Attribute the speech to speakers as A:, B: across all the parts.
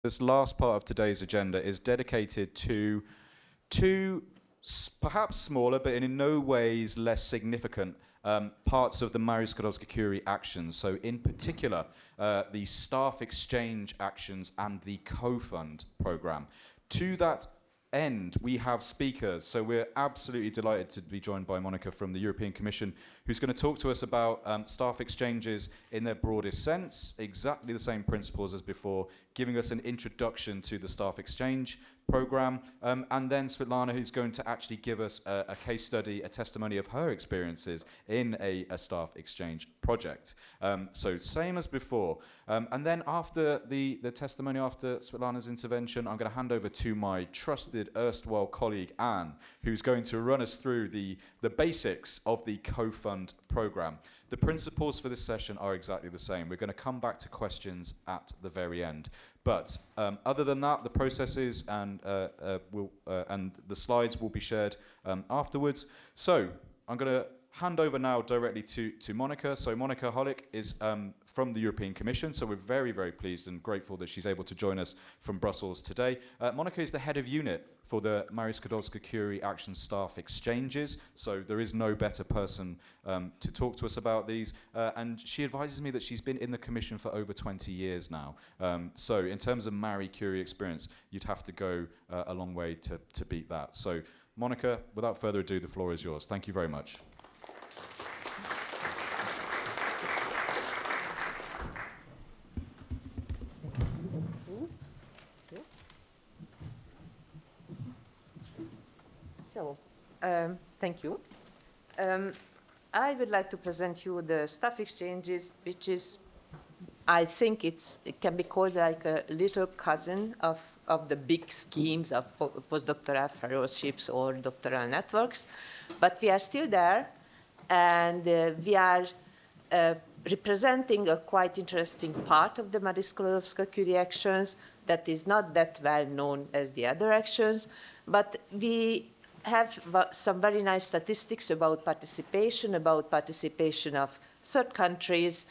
A: This last part of today's agenda is dedicated to two perhaps smaller, but in no ways less significant parts of the Marie Skłodowska-Curie actions. So in particular, the staff exchange actions and the COFUND program. To that end, we have speakers. So we're absolutely delighted to be joined by Mónika from the European Commission, who's going to talk to us about staff exchanges in their broadest sense, exactly the same principles as before, giving us an introduction to the staff exchange program, and then Svitlana, who's going to actually give us a case study, a testimony of her experiences in a staff exchange project. So same as before. And then after the testimony, after Svitlana's intervention, I'm going to hand over to my trusted erstwhile colleague, Anne, who's going to run us through the basics of the COFUND program. The principles for this session are exactly the same. We're going to come back to questions at the very end. But other than that, the processes and the slides will be shared afterwards. So I'm going to hand over now directly to Mónika. So Mónika Holik is from the European Commission, so we're very, very pleased and grateful that she's able to join us from Brussels today. Mónika is the head of unit for the Marie Skłodowska-Curie Action Staff Exchanges, so there is no better person to talk to us about these. And she advises me that she's been in the Commission for over 20 years now. So in terms of Marie Curie experience, you'd have to go a long way to beat that. So Mónika, without further ado, the floor is yours. Thank you very much.
B: So, thank you. I would like to present you the staff exchanges, which is, I think it can be called like a little cousin of the big schemes of postdoctoral fellowships or doctoral networks. But we are still there, and we are representing a quite interesting part of the Marie Skłodowska-Curie actions that is not that well known as the other actions, but we have some very nice statistics about participation of third countries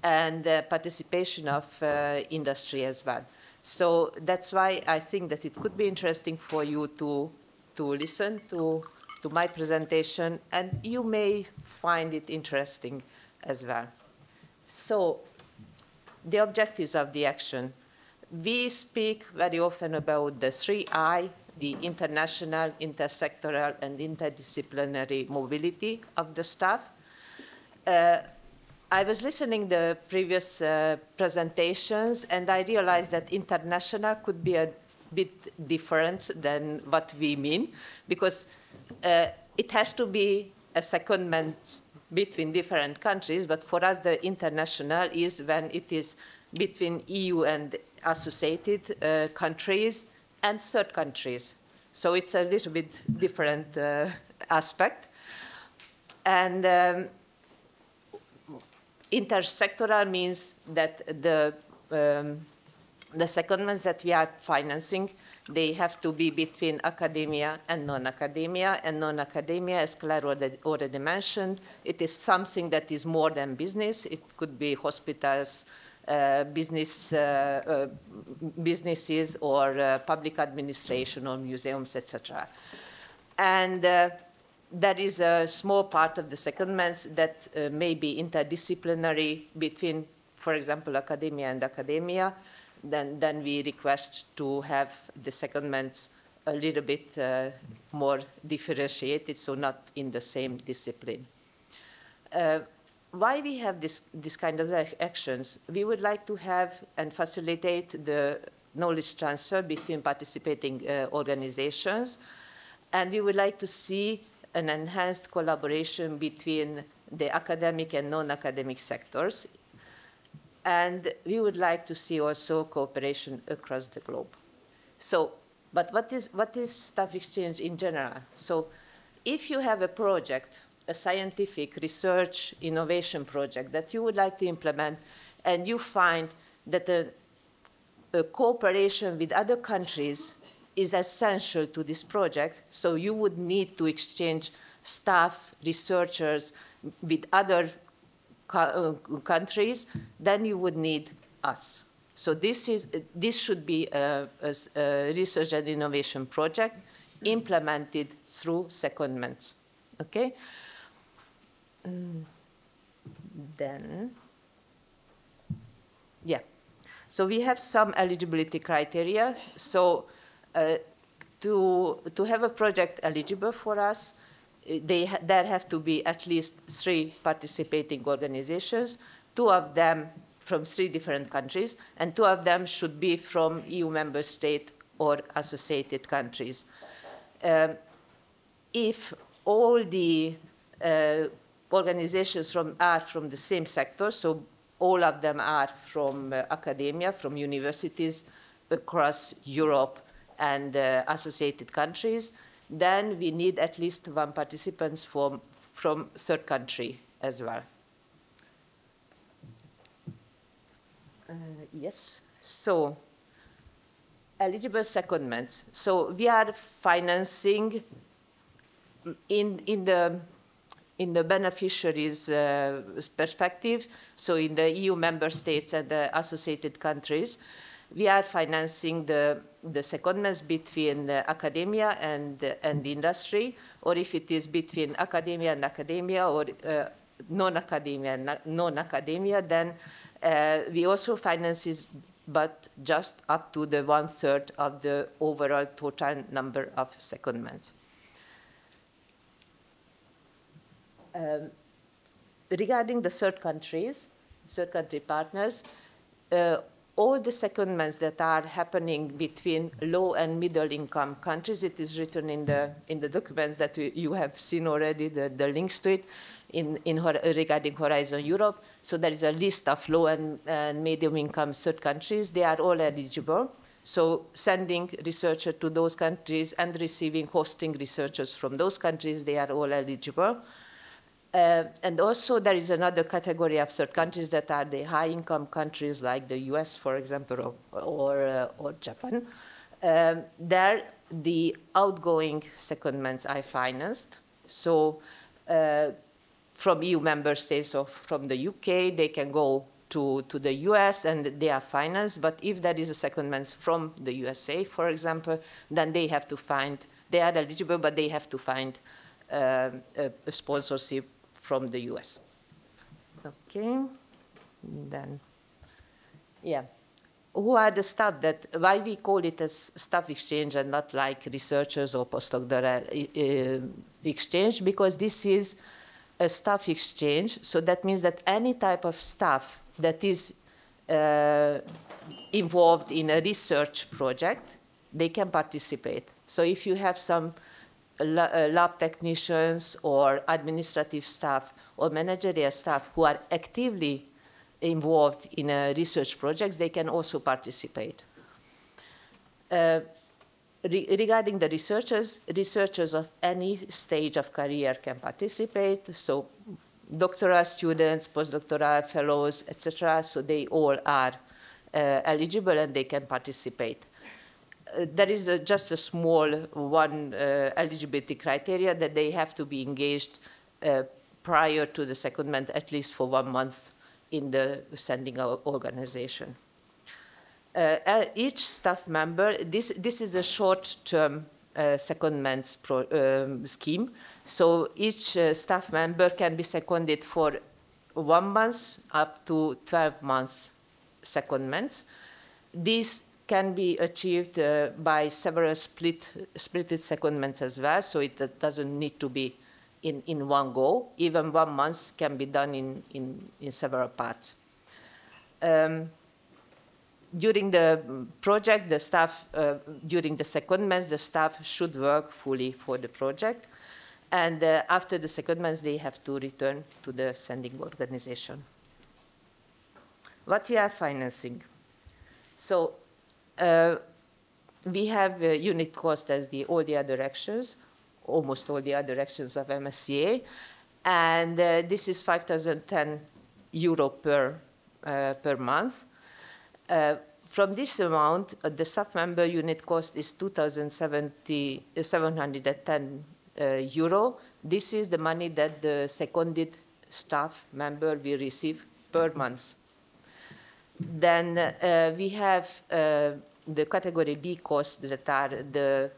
B: and participation of industry as well. So that's why I think that it could be interesting for you to listen to my presentation, and you may find it interesting as well. So the objectives of the action. We speak very often about the 3I, the international, intersectoral, and interdisciplinary mobility of the staff. I was listening to the previous presentations, and I realized that international could be a bit different than what we mean, because it has to be a secondment between different countries, but for us the international is when it is between EU and associated countries and third countries. So it's a little bit different aspect. And intersectoral means that the secondments that we are financing, they have to be between academia and non-academia. And non-academia, as Claire already mentioned, it is something that is more than business. It could be hospitals, businesses or public administration or museums, etc. And there is a small part of the secondments that may be interdisciplinary between, for example, academia and academia. Then we request to have the secondments a little bit more differentiated, so not in the same discipline. Why we have this kind of actions? We would like to have and facilitate the knowledge transfer between participating organizations, and we would like to see an enhanced collaboration between the academic and non-academic sectors, and we would like to see also cooperation across the globe. So, but what is staff exchange in general? So, if you have a project, a scientific research innovation project that you would like to implement, and you find that a cooperation with other countries is essential to this project, so you would need to exchange staff, researchers with other countries, then you would need us. So this should be a research and innovation project implemented through secondments. Okay? Then, yeah. So we have some eligibility criteria. So to have a project eligible for us, there have to be at least 3 participating organizations, 2 of them from 3 different countries, and 2 of them should be from EU member state or associated countries. If all the organizations are from the same sector, so all of them are from academia, from universities across Europe and associated countries, then we need at least 1 participant from third country as well. Yes, so eligible secondments. So we are financing in the beneficiaries' perspective, so in the EU member states and the associated countries, we are financing the secondments between academia and industry, or if it is between academia and academia, or non-academia and non-academia, then we also finance, but just up to the 1/3 of the overall total number of secondments. Regarding the third country partners, all the secondments that are happening between low and middle income countries, it is written in the documents that you have seen already, the links to it, regarding Horizon Europe. So there is a list of low and medium income third countries. They are all eligible. So sending researchers to those countries and receiving hosting researchers from those countries, they are all eligible. And also there is another category of third countries that are the high income countries like the US, for example, or Japan. There the outgoing secondments are financed. So from EU member states or from the UK, they can go to the US and they are financed. But if there is a secondment from the USA, for example, then they have to find, they are eligible, but they have to find a sponsorship from the US. Okay, then, yeah. Who are the staff that, why we call it as staff exchange and not like researchers or postdoctoral exchange? Because this is a staff exchange, so that means that any type of staff that is involved in a research project, they can participate. So if you have some lab technicians or administrative staff or managerial staff who are actively involved in research projects, they can also participate. Regarding the researchers of any stage of career can participate, so doctoral students, postdoctoral fellows, etc., so they all are eligible and they can participate. There is just a small eligibility criteria that they have to be engaged prior to the secondment, at least for 1 month in the sending organization. Each staff member, this is a short-term secondment scheme. So each staff member can be seconded for 1 month up to 12 months secondments. These can be achieved by several splitted secondments as well, so it doesn't need to be in one go. Even 1 month can be done in several parts. During the project, the staff, during the secondments, the staff should work fully for the project. And after the secondments, they have to return to the sending organization. What we are financing? So we have unit cost as all the other actions, almost all the other actions of MSCA. And this is 5,010 euro per month. From this amount, the staff member unit cost is 2,710 euro. This is the money that the seconded staff member will receive per month. Then we have the category B costs that are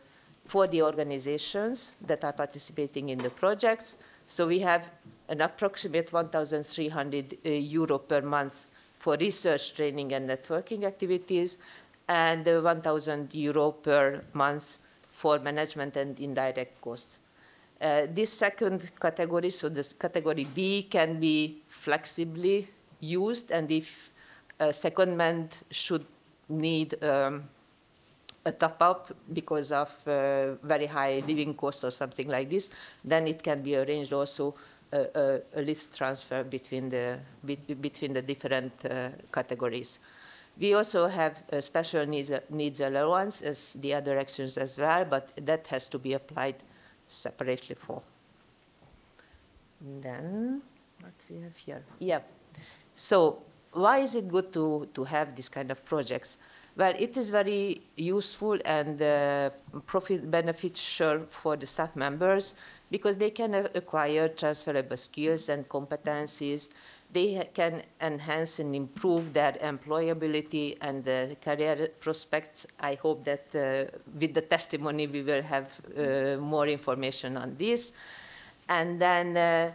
B: for the organizations that are participating in the projects. So we have an approximate 1,300 euro per month for research, training, and networking activities, and 1,000 euro per month for management and indirect costs. This second category, so this category B, can be flexibly used, and if a secondment should need a top-up because of very high living costs or something like this, then it can be arranged also a list transfer between the different categories. We also have a special needs allowance as the other actions as well, but that has to be applied separately for. Then, what we have here? Yeah. So why is it good to have this kind of projects? Well, it is very useful and beneficial for the staff members because they can acquire transferable skills and competencies. They can enhance and improve their employability and career prospects. I hope that with the testimony we will have more information on this. And then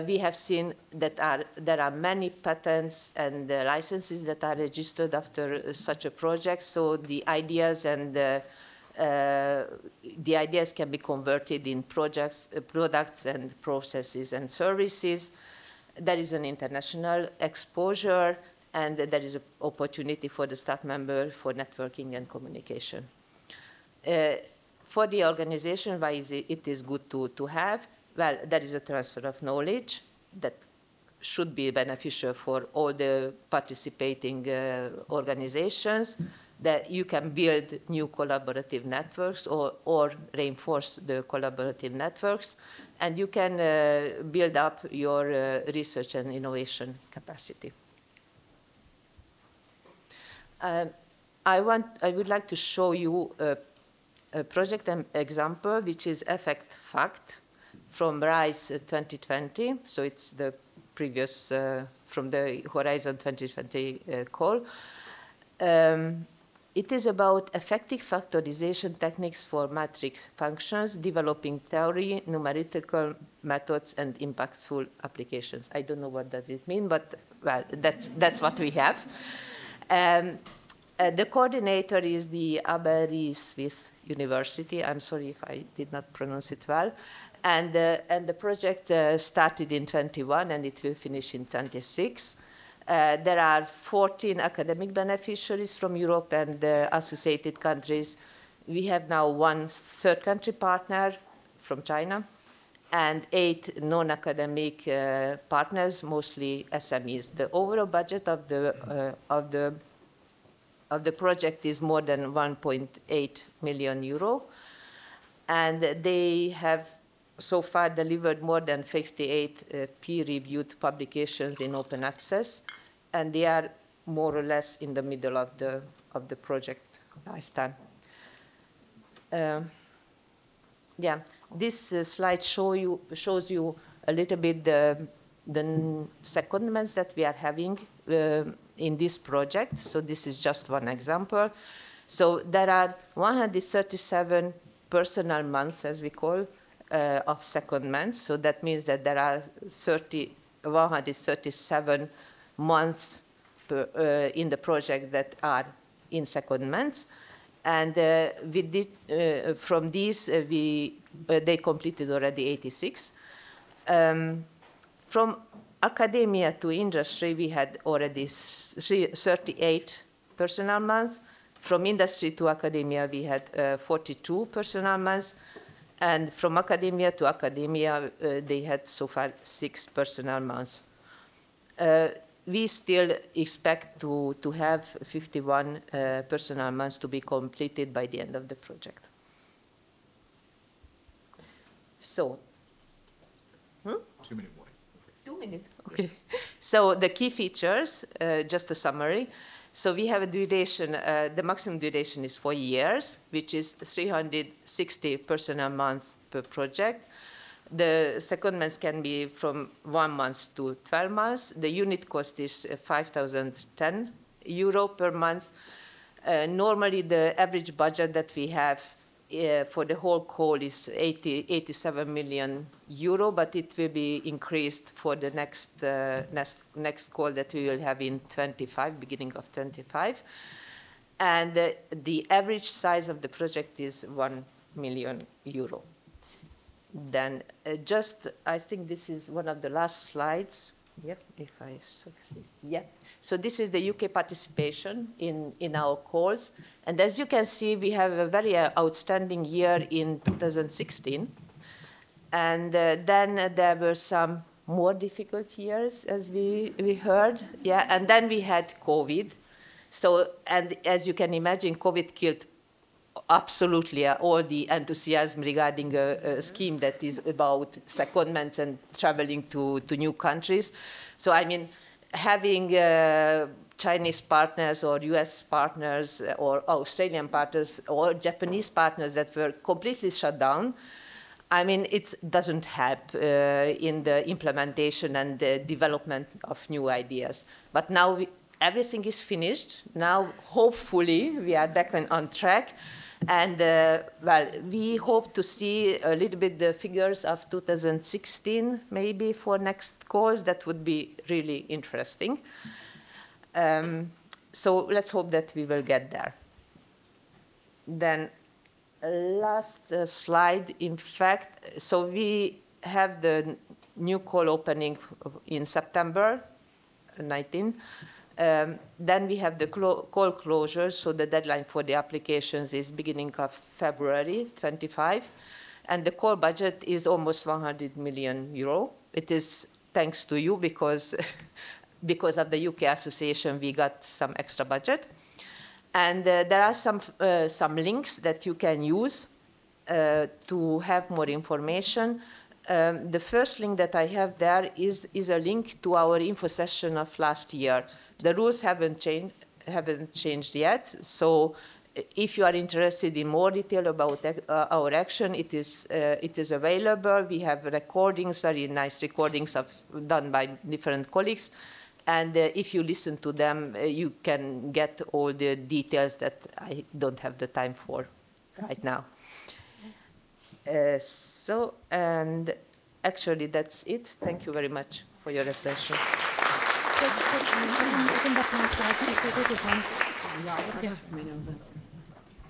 B: we have seen that there are many patents and licenses that are registered after such a project. So the ideas and the ideas can be converted in products and processes and services. There is an international exposure, and there is an opportunity for the staff member for networking and communication. For the organization, why is it is good to have? Well, there is a transfer of knowledge that should be beneficial for all the participating organizations, that you can build new collaborative networks or reinforce the collaborative networks, and you can build up your research and innovation capacity. I would like to show you a project example, which is Effect Fact from RISE 2020. So it's the previous, from the Horizon 2020 call. It is about effective factorization techniques for matrix functions, developing theory, numerical methods, and impactful applications. I don't know what does it mean, but well, that's what we have. The coordinator is the Aberystwyth University. I'm sorry if I did not pronounce it well. And the project started in 21 and it will finish in 26. There are 14 academic beneficiaries from Europe and associated countries. We have now one third country partner from China and 8 non-academic partners, mostly SMEs. The overall budget of the project is more than 1.8 million euro, and they have so far delivered more than 58 peer-reviewed publications in open access, and they are more or less in the middle of the project lifetime. Yeah, this slide shows you a little bit the secondments that we are having in this project. So this is just one example. So there are 137 personal months, as we call, of secondments. So that means that there are 137 months in the project that are in secondments. And with this, from these, they completed already 86. From academia to industry, we had already 38 personal months. From industry to academia, we had 42 personal months. And from academia to academia, they had so far 6 personal months. We still expect to have 51 personal months to be completed by the end of the project. So,
C: 2 minute warning.
B: 2 minutes, okay. So the key features, just a summary. So we have a duration, the maximum duration is 4 years, which is 360 personal months per project. The secondments can be from 1 month to 12 months. The unit cost is 5,010 euro per month. Normally, the average budget that we have for the whole call is 87 million euro, but it will be increased for the next call that we will have in 25, beginning of 25. And the average size of the project is 1 million euro. Then I think this is one of the last slides. Yep, if I succeed. Yeah. So this is the UK participation in our calls. And as you can see, we have a very outstanding year in 2016. And then there were some more difficult years, as we heard. Yeah, and then we had COVID. So, and as you can imagine, COVID killed absolutely all the enthusiasm regarding a scheme that is about secondments and traveling to new countries. So, I mean, having Chinese partners or US partners or Australian partners or Japanese partners that were completely shut down, I mean, it doesn't help in the implementation and the development of new ideas. But now everything is finished. Now, hopefully, we are back on track. And, well, we hope to see a little bit the figures of 2016, maybe, for next calls. That would be really interesting. So let's hope that we will get there. Then, last slide, in fact, so we have the new call opening in September 19. Then we have the call closure, so the deadline for the applications is beginning of February 25. And the call budget is almost 100 million euro. It is thanks to you because, because of the UK Association, we got some extra budget. And there are some links that you can use to have more information. The first link that I have there is a link to our info session of last year. The rules haven't changed yet, so if you are interested in more detail about our action, it is available. We have recordings, very nice recordings done by different colleagues, and if you listen to them, you can get all the details that I don't have the time for right now. And actually that's it. Thank you very much for your attention.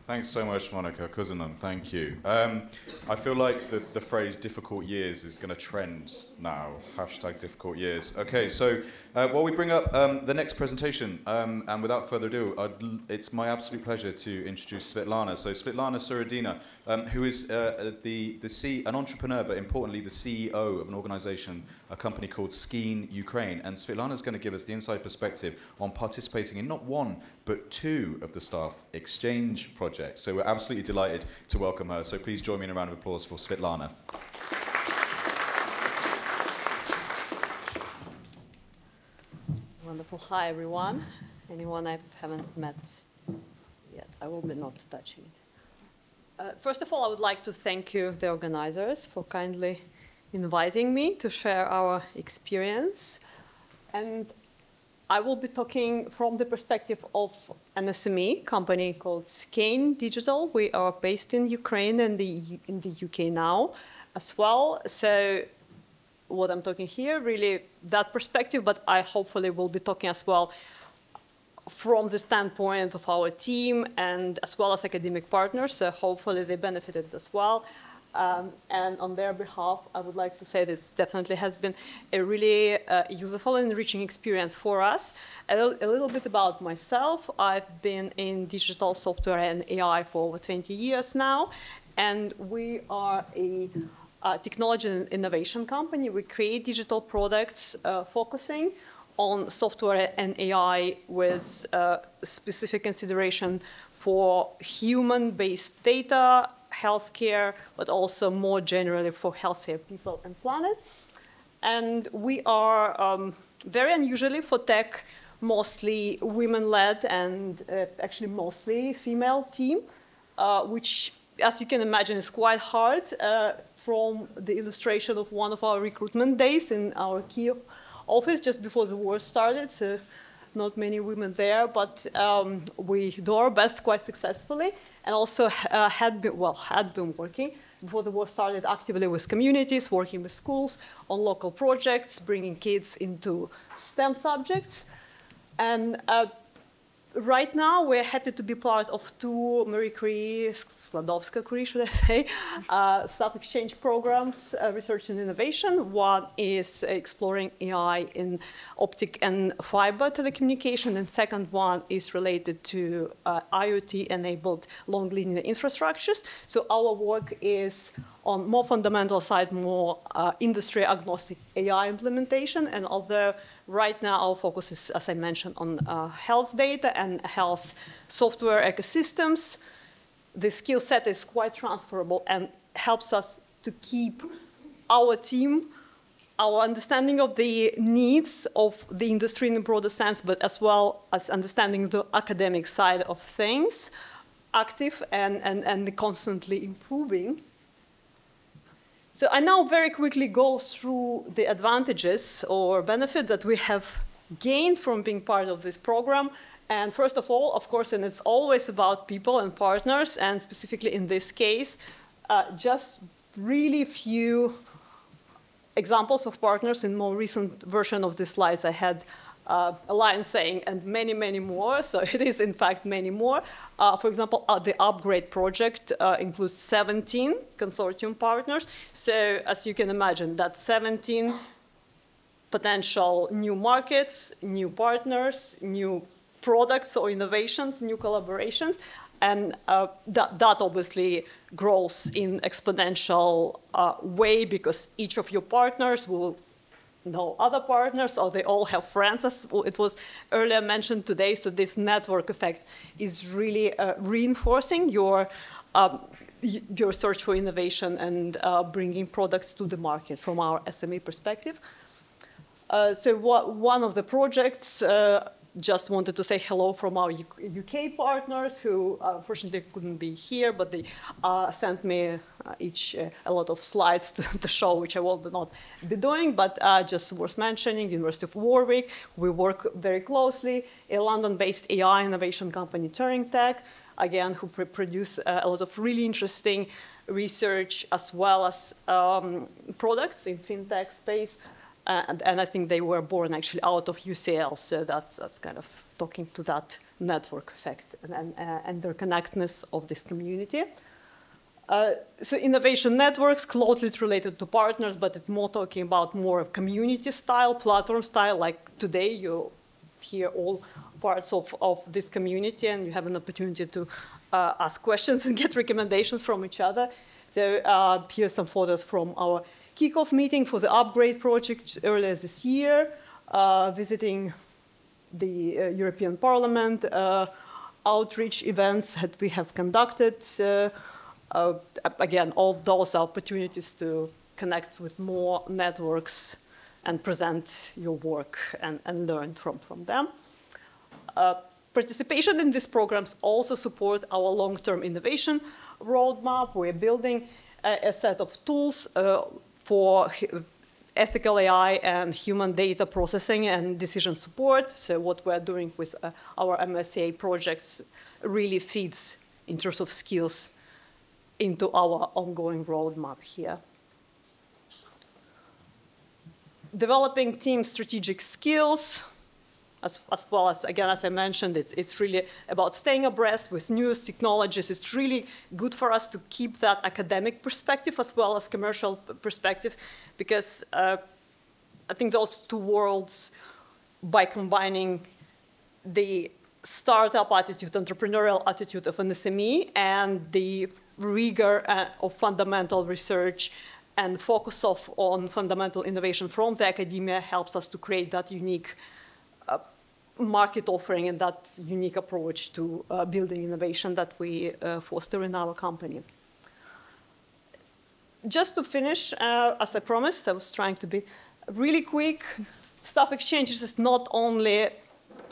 A: Thanks so much, Mónika. Kuzunan, thank you. I feel like the phrase difficult years is going to trend now. Hashtag difficult years. Okay, so while we bring up the next presentation, and without further ado, it's my absolute pleasure to introduce Svitlana. So Svitlana Surodina, who is an entrepreneur, but importantly the CEO of an organization, a company called SKEIN Ukraine. And Svitlana is going to give us the inside perspective on participating in not one, but two of the staff exchange projects. So we're absolutely delighted to welcome her. So please join me in a round of applause for Svitlana.
D: Wonderful. Hi, everyone. Anyone I haven't met yet, I will be not touching. First of all, I would like to thank you, the organizers, for kindly inviting me to share our experience. And I will be talking from the perspective of an SME company called SKEIN Digital. We are based in Ukraine and in the UK now as well. So what I'm talking here, really that perspective, but I hopefully will be talking as well from the standpoint of our team and as well as academic partners. So hopefully they benefited as well. And on their behalf, I would like to say this definitely has been a really useful and enriching experience for us. A little bit about myself. I've been in digital software and AI for over 20 years now, and we are a technology and innovation company. We create digital products focusing on software and AI with specific consideration for human-based data, healthcare, but also more generally for healthier people and planet. And we are very unusually for tech, mostly women-led and actually mostly female team, which, as you can imagine, is quite hard from the illustration of one of our recruitment days in our key office just before the war started. So not many women there, but we do our best quite successfully, and also had been working before the war started actively with communities, working with schools on local projects, bringing kids into STEM subjects. And right now, we're happy to be part of two Marie Curie, Skłodowska-Curie, should I say, staff exchange programs, research and innovation. One is exploring AI in optic and fiber telecommunication, and second one is related to IoT-enabled long linear infrastructures. So our work is on more fundamental side, more industry-agnostic AI implementation, and although right now our focus is, as I mentioned, on health data and health software ecosystems, the skill set is quite transferable and helps us to keep our team, our understanding of the needs of the industry in a broader sense, but as well as understanding the academic side of things, active and constantly improving. So I now very quickly go through the advantages or benefits that we have gained from being part of this program. And first of all, of course, and it's always about people and partners, and specifically in this case, just really few examples of partners. In more recent version of the slides, I had a line saying, and many, many more. So it is, in fact, many more. For example, the Upgrade project includes 17 consortium partners. So as you can imagine, that's 17 potential new markets, new partners, new products or innovations, new collaborations. And that obviously grows in exponential way because each of your partners will know other partners, or they all have friends, as it was earlier mentioned today. So this network effect is really reinforcing your search for innovation and bringing products to the market from our SME perspective. So one of the projects, just wanted to say hello from our UK partners who unfortunately couldn't be here, but they sent me each a lot of slides to show, which I will not be doing, but just worth mentioning, University of Warwick. We work very closely, a London-based AI innovation company, Turing Tech, again, who produce a lot of really interesting research as well as products in fintech space. And I think they were born actually out of UCL, so that's kind of talking to that network effect and the connectedness of this community. So innovation networks closely related to partners, but it's more talking about more community style, platform style, like today you hear all parts of this community and you have an opportunity to ask questions and get recommendations from each other. So here's some photos from our kickoff meeting for the Upgrade project earlier this year, visiting the European Parliament, outreach events that we have conducted. Again, all those are opportunities to connect with more networks and present your work and learn from them. Participation in these programs also support our long-term innovation roadmap. We're building a set of tools for ethical AI and human data processing and decision support. So what we're doing with our MSCA projects really feeds in terms of skills into our ongoing roadmap here. Developing team strategic skills, as well as, again, as I mentioned, it's really about staying abreast with newest technologies. It's really good for us to keep that academic perspective as well as commercial perspective, because I think those two worlds, by combining the startup attitude, entrepreneurial attitude of an SME and the rigor of fundamental research and focus on fundamental innovation from the academia, helps us to create that unique market offering and that unique approach to building innovation that we foster in our company. Just to finish, as I promised, I was trying to be really quick. Staff exchanges is not only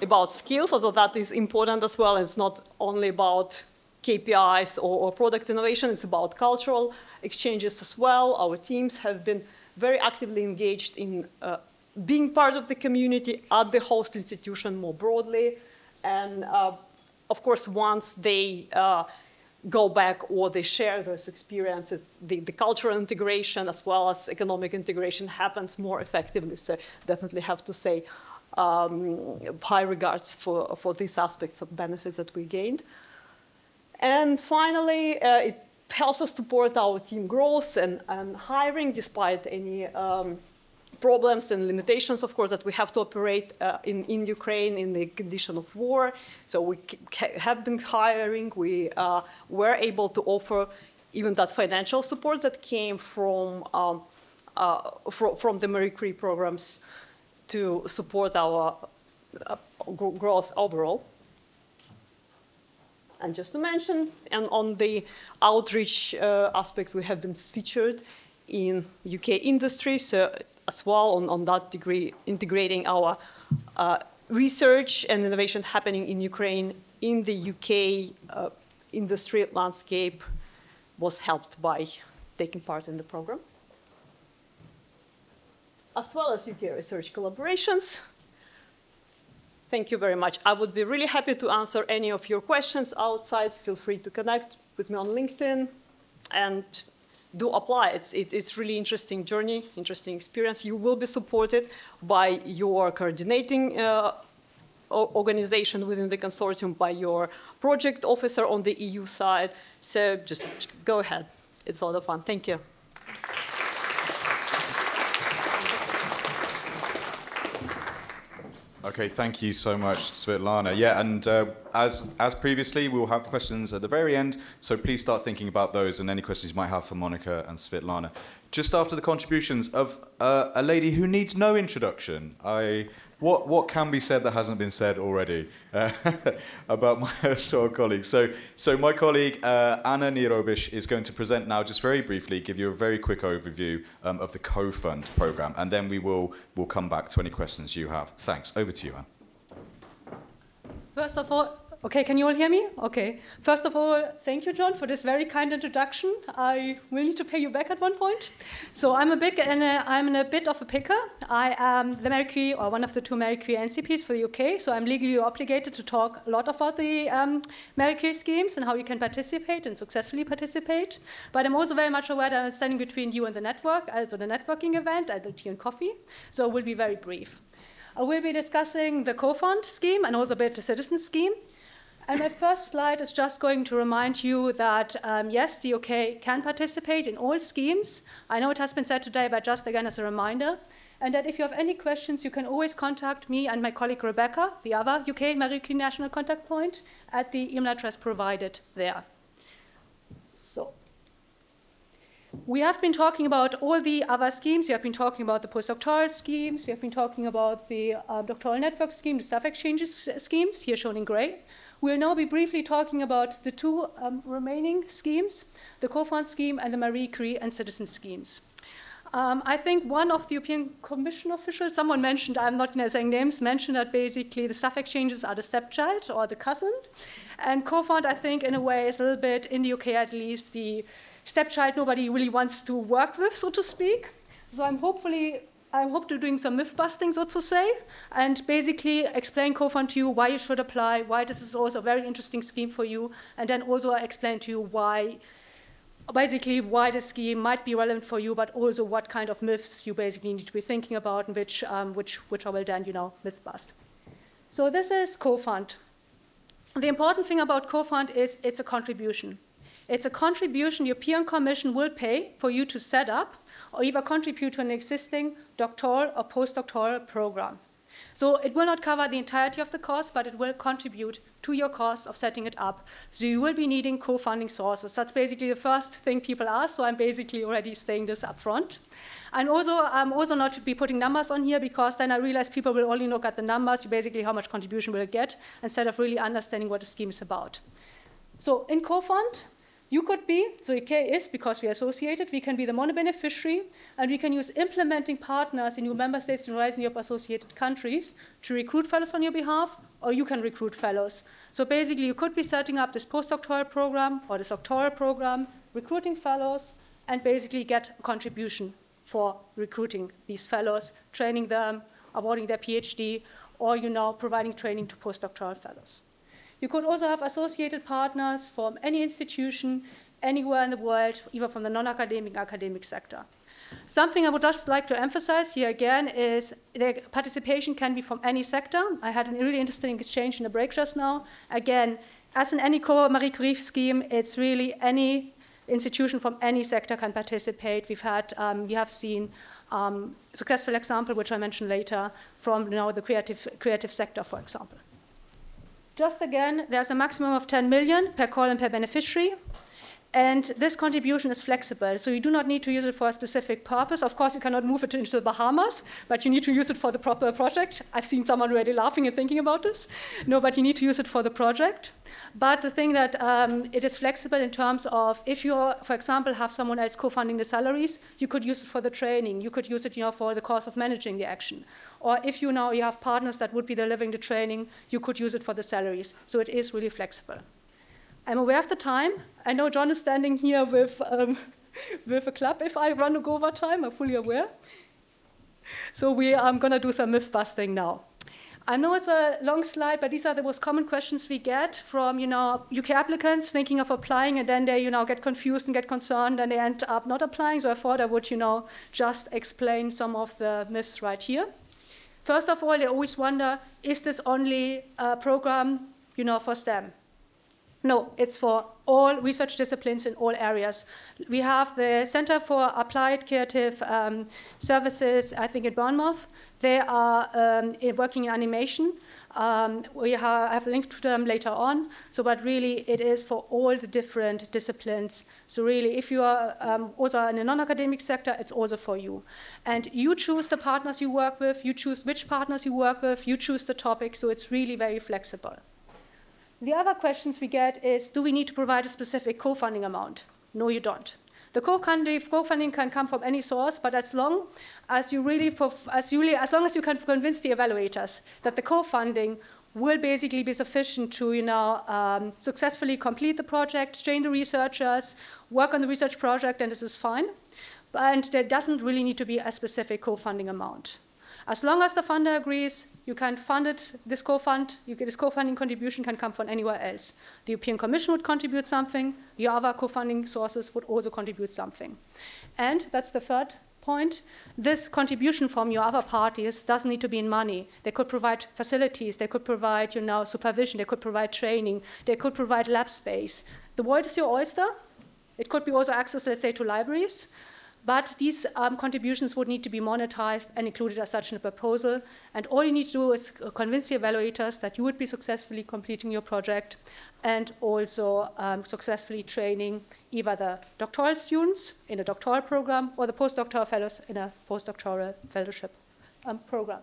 D: about skills, although that is important as well. It's not only about KPIs or product innovation, it's about cultural exchanges as well. Our teams have been very actively engaged in being part of the community at the host institution more broadly. And of course, once they go back or they share those experiences, the cultural integration as well as economic integration happens more effectively. So definitely have to say high regards for these aspects of benefits that we gained. And finally, it helps us support our team growth and hiring despite any problems and limitations, of course, that we have to operate in Ukraine in the condition of war. So we have been hiring. We were able to offer even that financial support that came from the Marie Curie programs to support our growth overall. And just to mention, and on the outreach aspect, we have been featured in UK industry, so as well on that degree, integrating our research and innovation happening in Ukraine in the UK industry landscape was helped by taking part in the program. As well as UK research collaborations. Thank you very much. I would be really happy to answer any of your questions outside. Feel free to connect with me on LinkedIn and do apply. It's really interesting journey, interesting experience. You will be supported by your coordinating organization within the consortium, by your project officer on the EU side. So just go ahead. It's a lot of fun. Thank you.
A: Okay, thank you so much, Svitlana. Yeah, and as previously, we'll have questions at the very end, so please start thinking about those and any questions you might have for Mónika and Svitlana. Just after the contributions of a lady who needs no introduction, what can be said that hasn't been said already about my sort of colleague? So my colleague, Anna Nierobisch, is going to present now, just very briefly, give you a very quick overview of the COFUND program, and then we'll come back to any questions you have. Thanks. Over to you, Anna.
E: First of all, okay, can you all hear me? Okay. First of all, thank you, John, for this very kind introduction. I will need to pay you back at one point. So I'm in a bit of a picker. I am the Marie Curie, or one of the two Marie Curie NCPs for the UK, so I'm legally obligated to talk a lot about the Marie Curie schemes and how you can participate and successfully participate. But I'm also very much aware that I'm standing between you and the network, also the networking event, the tea and coffee, so we'll be very brief. I will be discussing the COFUND scheme and also a bit the citizen scheme. And my first slide is just going to remind you that, yes, the UK can participate in all schemes. I know it has been said today, but just again as a reminder. And that if you have any questions, you can always contact me and my colleague Rebecca, the other UK Marie Curie National Contact Point, at the email address provided there. So we have been talking about all the other schemes. We have been talking about the postdoctoral schemes. We have been talking about the doctoral network scheme, the staff exchanges schemes, here shown in gray. We'll now be briefly talking about the two remaining schemes, the COFUND scheme and the Marie Curie and Citizens schemes. I think one of the European Commission officials, someone mentioned, I'm not saying names, mentioned that basically the staff exchanges are the stepchild or the cousin. And COFUND, I think, in a way, is a little bit, in the UK at least, the stepchild nobody really wants to work with, so to speak. So I hope to doing some myth busting, so to say, and basically explain COFUND to you why you should apply, why this is also a very interesting scheme for you, and then also explain to you why, basically why the scheme might be relevant for you, but also what kind of myths you basically need to be thinking about, and which I will then, myth bust. So this is COFUND. The important thing about COFUND is it's a contribution. It's a contribution the European Commission will pay for you to set up or either contribute to an existing doctoral or postdoctoral program. So it will not cover the entirety of the cost, but it will contribute to your cost of setting it up. So you will be needing co-funding sources. That's basically the first thing people ask, so I'm basically already saying this up front. And also, I'm also not to be putting numbers on here, because then I realize people will only look at the numbers, basically how much contribution will get, instead of really understanding what the scheme is about. So in COFUND, you could be, so UK is, because we are associated, we can be the mono-beneficiary, and we can use implementing partners in new member states in Horizon Europe associated countries to recruit fellows on your behalf, or you can recruit fellows. So basically, you could be setting up this postdoctoral program or this doctoral program, recruiting fellows, and basically get a contribution for recruiting these fellows, training them, awarding their PhD, or providing training to postdoctoral fellows. You could also have associated partners from any institution, anywhere in the world, even from the non-academic, academic sector. Something I would just like to emphasize here again is that participation can be from any sector. I had a really interesting exchange in the break just now. Again, as in any core Marie Curie scheme, it's really any institution from any sector can participate. We have seen successful example, which I mentioned later, from the creative sector, for example. Just again, there's a maximum of 10 million per call and per beneficiary. And this contribution is flexible, so you do not need to use it for a specific purpose. Of course, you cannot move it into the Bahamas, but you need to use it for the proper project. I've seen someone already laughing and thinking about this. No, but you need to use it for the project. But the thing that it is flexible in terms of if you, for example, have someone else co-funding the salaries, you could use it for the training. You could use it for the cost of managing the action. Or if you have partners that would be delivering the training, you could use it for the salaries. So it is really flexible. I'm aware of the time. I know John is standing here with a club if I run go over time. I'm fully aware. So I'm going to do some myth busting now. I know it's a long slide, but these are the most common questions we get from UK applicants thinking of applying, and then they get confused and get concerned, and they end up not applying. So I thought I would just explain some of the myths right here. First of all, they always wonder, is this only a program for STEM? No, it's for all research disciplines in all areas. We have the Center for Applied Creative Services, I think, in Bournemouth. They are working in animation. We have a link to them later on. So, but really, it is for all the different disciplines. So really, if you are also in a non-academic sector, it's also for you. And you choose the partners you work with. You choose which partners you work with. You choose the topic. So it's really very flexible. The other questions we get is, do we need to provide a specific co-funding amount? No, you don't. The co-funding can come from any source, but as long as you can convince the evaluators that the co-funding will basically be sufficient to successfully complete the project, train the researchers, work on the research project, and this is fine. And there doesn't really need to be a specific co-funding amount. As long as the funder agrees, you can fund it, this co-funding contribution can come from anywhere else. The European Commission would contribute something, your other co-funding sources would also contribute something. And that's the third point, this contribution from your other parties doesn't need to be in money. They could provide facilities, they could provide supervision, they could provide training, they could provide lab space. The world is your oyster. It could be also access, let's say, to libraries. But these contributions would need to be monetized and included as such in a proposal. And all you need to do is convince the evaluators that you would be successfully completing your project and also successfully training either the doctoral students in a doctoral program or the postdoctoral fellows in a postdoctoral fellowship program.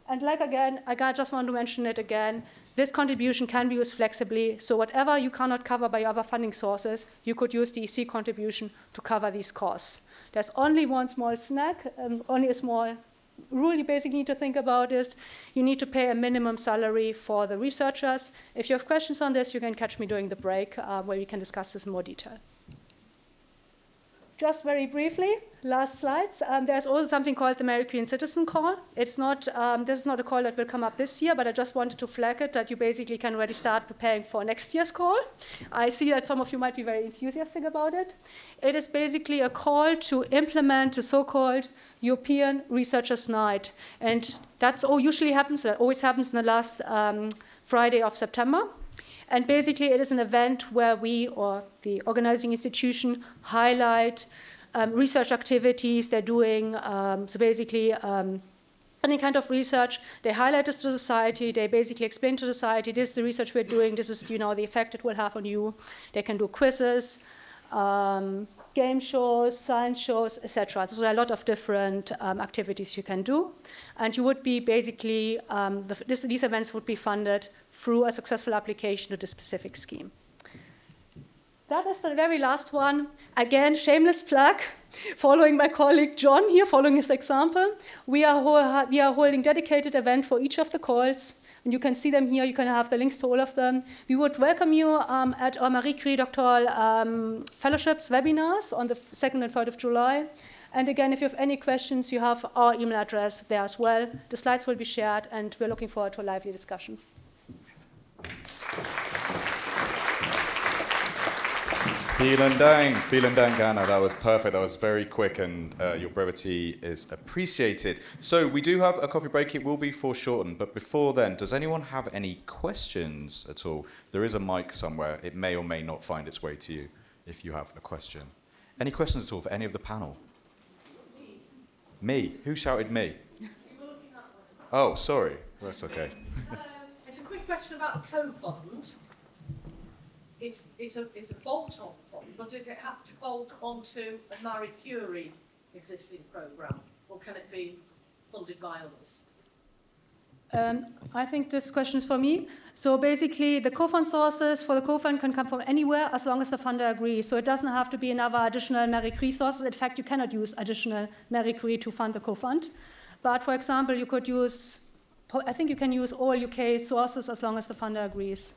E: And I just want to mention it again, this contribution can be used flexibly, so whatever you cannot cover by other funding sources, you could use the EC contribution to cover these costs. There's only one small snag, only a small rule you basically need to think about is you need to pay a minimum salary for the researchers. If you have questions on this, you can catch me during the break where we can discuss this in more detail. Just very briefly, last slides. There's also something called the Marie Curie Citizen Call. It's not, this is not a call that will come up this year, but I just wanted to flag it that you basically can already start preparing for next year's call. I see that some of you might be very enthusiastic about it. It is basically a call to implement the so-called European Researchers' Night. And that's all usually happens, that always happens in the last Friday of September. And basically, it is an event where we, or the organizing institution, highlight research activities they're doing. So basically, any kind of research, they highlight this to society. They basically explain to society, this is the research we're doing. This is, the effect it will have on you. They can do quizzes, game shows, science shows, etc. So there are a lot of different activities you can do. And you would be basically, these events would be funded through a successful application to this specific scheme. That is the very last one. Again, shameless plug, following my colleague John here, following his example. We are holding dedicated event for each of the calls. And you can see them here. You can have the links to all of them. We would welcome you at our Marie Curie doctoral fellowships webinars on the 2nd and 3rd of July. And again, if you have any questions, you have our email address there as well. The slides will be shared, and we're looking forward to a lively discussion.
A: Vielen Dank, Anna. That was perfect. That was very quick, and your brevity is appreciated. So we do have a coffee break. It will be foreshortened, but before then, does anyone have any questions at all? There is a mic somewhere. It may or may not find its way to you if you have a question. Any questions at all for any of the panel? Me? Who shouted me? Oh, sorry. That's okay.
F: It's a quick question about COFUND. It's a bolt-on fund, but does it have to bolt onto a Marie Curie existing programme, or can it be funded by others?
E: I think this question is for me. So basically, the co-fund sources for the co-fund can come from anywhere as long as the funder agrees. So it doesn't have to be another additional Marie Curie sources. In fact, you cannot use additional Marie Curie to fund the co-fund. But for example, you could use, I think you can use all UK sources as long as the funder agrees.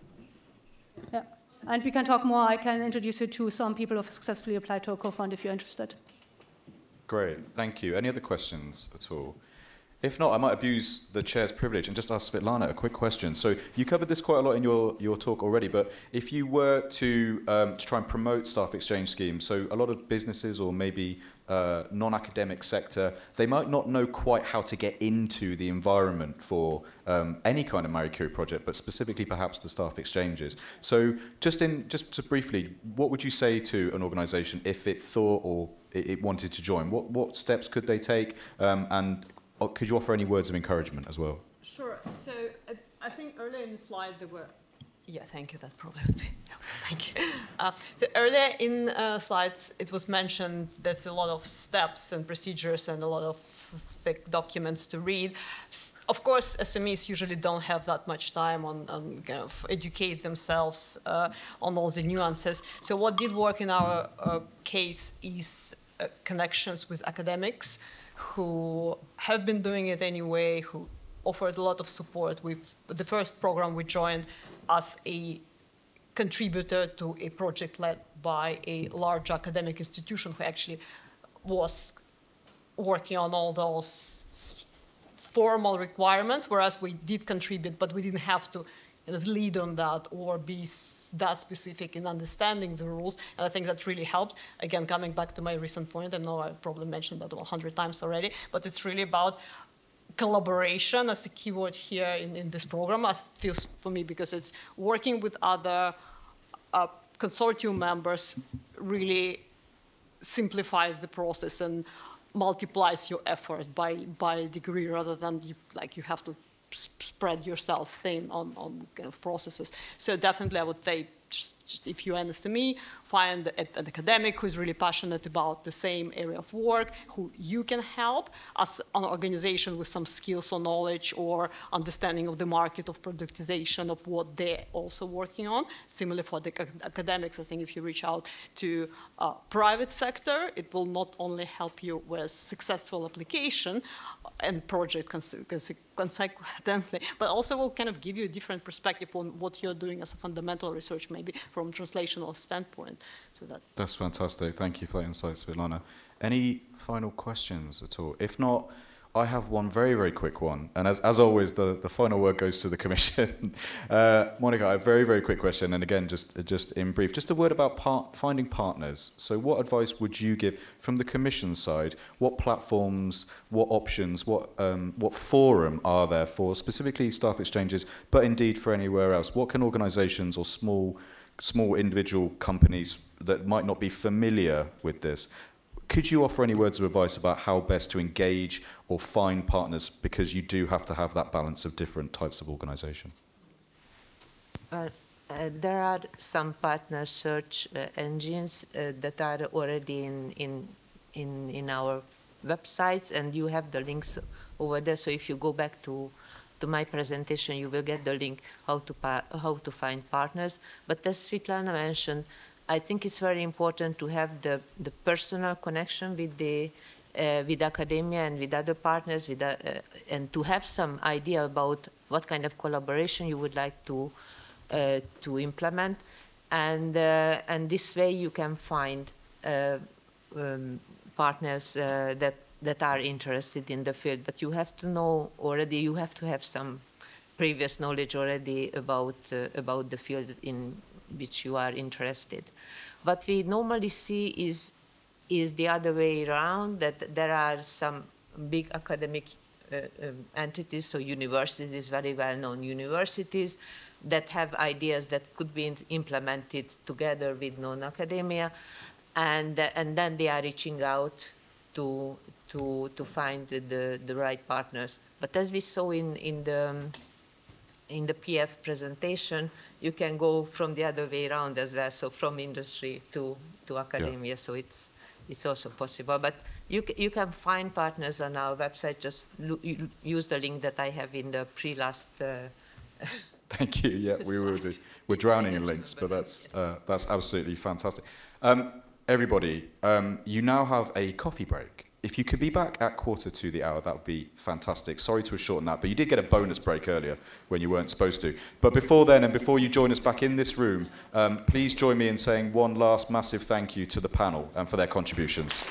E: Yeah. And we can talk more. I can introduce you to some people who have successfully applied to a co-fund if you're interested.
A: Great, thank you. Any other questions at all? If not, I might abuse the chair's privilege and just ask Svitlana a quick question. So you covered this quite a lot in your talk already, but if you were to try and promote staff exchange schemes, so a lot of businesses or maybe non-academic sector, they might not know quite how to get into the environment for any kind of Marie Curie project, but specifically perhaps the staff exchanges. So just to briefly, what would you say to an organisation if it thought or it wanted to join? What steps could they take, and could you offer any words of encouragement as well?
D: Sure. So I think earlier in the slide there were... Yeah, thank you. That probably would be... Thank you. So earlier in slides, it was mentioned there's a lot of steps and procedures and a lot of thick documents to read. Of course, SMEs usually don't have that much time on kind of educate themselves on all the nuances. So what did work in our case is connections with academics who have been doing it anyway, who offered a lot of support. The first program we joined as a contributor to a project led by a large academic institution who actually was working on all those formal requirements, whereas we did contribute, but we didn't have to lead on that or be that specific in understanding the rules. And I think that really helped. Again, coming back to my recent point, I know I probably mentioned that 100 times already, but it's really about collaboration as the keyword here in this program, as it feels for me, because it's working with other consortium members really simplifies the process and multiplies your effort by a degree rather than you have to spread yourself thin on kind of processes. So definitely I would say, just if you're an SME, find an academic who's really passionate about the same area of work, who you can help as an organization with some skills or knowledge or understanding of the market, of productization of what they're also working on. Similarly for the academics, I think if you reach out to private sector, it will not only help you with successful application and project consequently, but also will kind of give you a different perspective on what you're doing as a fundamental research, maybe from a translational standpoint. So that's
A: fantastic. Thank you for that insight, Svitlana. Any final questions at all? If not, I have one very, very quick one. And as always, the final word goes to the Commission. Mónika, a very, very quick question. And again, just in brief, just a word about finding partners. So what advice would you give from the Commission side? What platforms, what options, what forum are there for specifically staff exchanges, but indeed for anywhere else? What can organizations or small individual companies that might not be familiar with this, could you offer any words of advice about how best to engage or find partners, because you do have to have that balance of different types of organization?
B: There are some partner search engines that are already in our websites, and you have the links over there. So if you go back to my presentation, you will get the link how to find partners. But as Svitlana mentioned, I think it's very important to have the personal connection with academia and with other partners, and to have some idea about what kind of collaboration you would like to implement, and this way you can find partners that are interested in the field. But you have to know already, you have to have some previous knowledge already about the field in which you are interested. What we normally see is the other way around, that there are some big academic entities, so universities, very well-known universities, that have ideas that could be implemented together with non-academia, and then they are reaching out to find the right partners. But as we saw in the PF presentation, you can go from the other way around as well, so from industry to academia, yeah. So it's also possible. But you can find partners on our website. Just use the link that I have in the pre-last.
A: Thank you. Yeah, we will do. We're drowning in links, but that's absolutely fantastic. Everybody, you now have a coffee break. If you could be back at 1:45, that would be fantastic. Sorry to have shortened that, but you did get a bonus break earlier when you weren't supposed to. But before then, and before you join us back in this room, please join me in saying one last massive thank you to the panel and for their contributions.